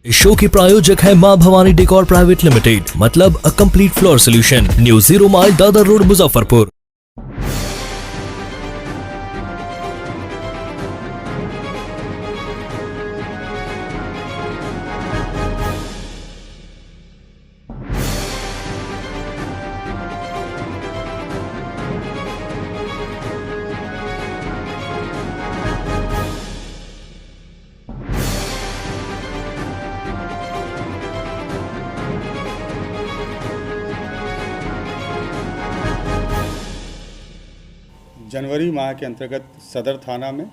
इस शो के प्रायोजक है मां भवानी डेकोर प्राइवेट लिमिटेड, मतलब a complete floor solution, new 0 mile Dadar road, Muzaffarpur. जनवरी माह के अंतर्गत सदर थाना में,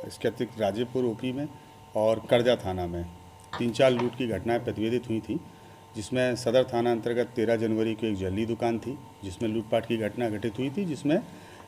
इसके अतिरिक्त राजेपुर ओपी में और करजा थाना में 3-4 लूट की घटनाएं प्रतिवेदित हुई थी, जिसमें सदर थाना अंतर्गत 13 जनवरी को एक ज्वेलरी दुकान थी जिसमें लूटपाट की घटना घटित हुई थी, जिसमें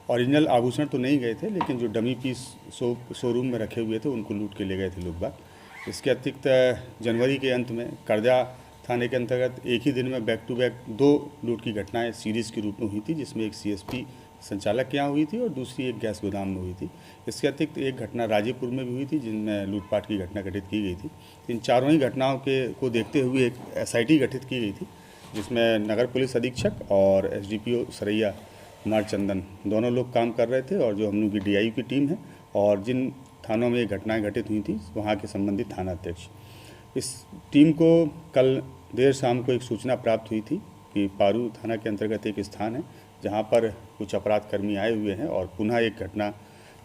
ओरिजिनल आभूषण तो नहीं गए थे, लेकिन जो डमी पीस शोरूम में रखे हुए थे उनको लूट के ले गए थे लोग बाग। इसके अतिरिक्त जनवरी के अंत में करजा थाने के अंतर्गत एक ही दिन में बैक टू बैक 2 लूट की घटनाएं सीरीज़ के रूप में हुई थी, जिसमें एक सीएसपी संचालक के यहाँ हुई थी और दूसरी एक गैस गोदाम में हुई थी। इसके अतिरिक्त एक घटना राजेपुर में भी हुई थी जिनमें लूटपाट की घटना घटित की गई थी। इन चारों ही घटनाओं को देखते हुए एक एसआईटी गठित की गई थी, जिसमें नगर पुलिस अधीक्षक और एसडीपीओ सरैया नारचंदन दोनों लोग काम कर रहे थे, और जो हम लोग की डीआई की टीम है और जिन थानों में ये घटनाएँ घटित हुई थी वहाँ के संबंधित थाना अध्यक्ष। इस टीम को कल देर शाम को एक सूचना प्राप्त हुई थी कि पारू थाना के अंतर्गत एक स्थान है जहां पर कुछ अपराध कर्मी आए हुए हैं और पुनः एक घटना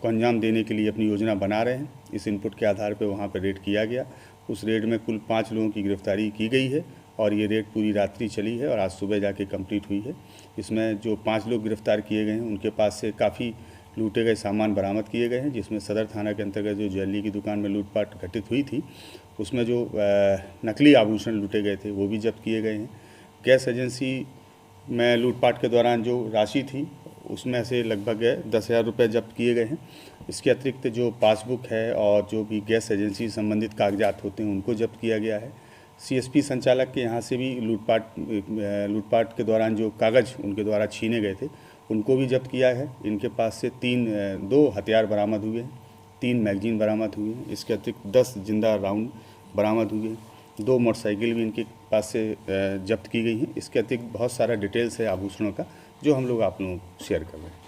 को अंजाम देने के लिए अपनी योजना बना रहे हैं। इस इनपुट के आधार पर वहां पर रेड किया गया। उस रेड में कुल 5 लोगों की गिरफ्तारी की गई है और ये रेड पूरी रात्रि चली है और आज सुबह जाके कंप्लीट हुई है। इसमें जो 5 लोग गिरफ्तार किए गए हैं उनके पास से काफ़ी लूटे गए सामान बरामद किए गए हैं, जिसमें सदर थाना के अंतर्गत जो ज्वेलरी की दुकान में लूटपाट घटित हुई थी उसमें जो नकली आभूषण लूटे गए थे वो भी जब्त किए गए हैं। गैस एजेंसी में लूटपाट के दौरान जो राशि थी उसमें से लगभग 10,000 रुपये जब्त किए गए हैं। इसके अतिरिक्त जो पासबुक है और जो भी गैस एजेंसी संबंधित कागजात होते हैं उनको जब्त किया गया है। सीएसपी संचालक के यहाँ से भी लूटपाट के दौरान जो कागज़ उनके द्वारा छीने गए थे उनको भी जब्त किया है। इनके पास से 2 हथियार बरामद हुए हैं, 3 मैगजीन बरामद हुए हैं। इसके अतिरिक्त 10 जिंदा राउंड बरामद हुए हैं, 2 मोटरसाइकिल भी इनके पास से जब्त की गई हैं। इसके अतिरिक्त बहुत सारा डिटेल्स है आभूषणों का जो हम लोग आप लोगों को शेयर कर रहे हैं।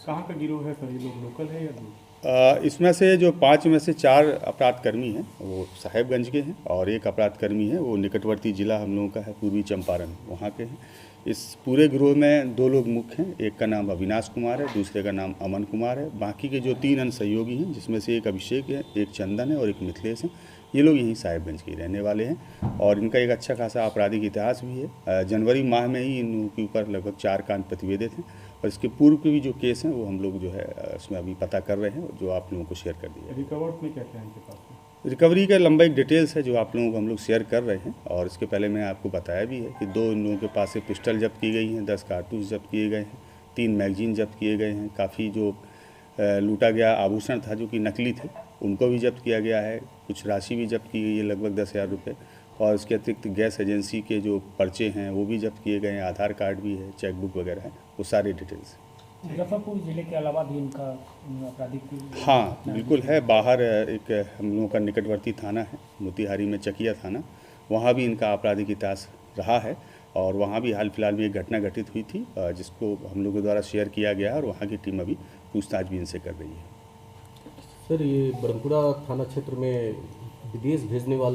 कहाँ का गिरोह है सर? ये लोग लोकल है या दूर? इसमें से जो 5 में से 4 अपराधकर्मी हैं वो साहेबगंज के हैं और एक अपराधकर्मी है वो निकटवर्ती ज़िला हम लोगों का है पूर्वी चंपारण, वहाँ के हैं। इस पूरे गिरोह में 2 लोग मुख्य हैं, एक का नाम अविनाश कुमार है, दूसरे का नाम अमन कुमार है। बाकी के जो 3 अन्य सहयोगी हैं जिसमें से एक अभिषेक है, एक चंदन है और एक मिथिलेश है, ये लोग यहीं साहेबगंज के रहने वाले हैं और इनका एक अच्छा खासा आपराधिक इतिहास भी है। जनवरी माह में ही इन लोगों के ऊपर लगभग 4 कांड प्रतिवेदित हैं और इसके पूर्व के भी जो केस हैं वो हम लोग जो है उसमें अभी पता कर रहे हैं, जो आप लोगों को शेयर कर दिया। रिकवर्ड में क्या क्या है इनके पास में? रिकवरी का लंबा एक डिटेल्स है जो आप लोगों को हम लोग शेयर कर रहे हैं, और इसके पहले मैंने आपको बताया भी है कि 2 इन लोगों के पास से पिस्टल जब्त की गई हैं, 10 कारतूस जब्त किए गए हैं, 3 मैगजीन जब्त किए गए हैं। काफ़ी जो लूटा गया आभूषण था जो कि नकली थे उनको भी जब्त किया गया है। कुछ राशि भी जब्त की गई है लगभग 10,000 रुपये, और इसके अतिरिक्त गैस एजेंसी के जो पर्चे हैं वो भी जब्त किए गए हैं, आधार कार्ड भी है, चेकबुक वगैरह है, वो सारे डिटेल्स। मुजफ्फरपुर जिले के अलावा भी इनका आपराधिक? हाँ बिल्कुल है। बाहर एक हम लोगों का निकटवर्ती थाना है मोतिहारी में, चकिया थाना, वहाँ भी इनका आपराधिक इतिहास रहा है और वहाँ भी हाल फिलहाल में एक घटना घटित हुई थी जिसको हम लोगों द्वारा शेयर किया गया है और वहाँ की टीम अभी पूछताछ भी इनसे कर रही है। सर, ये बरमपुरा थाना क्षेत्र में विदेश भेजने वाले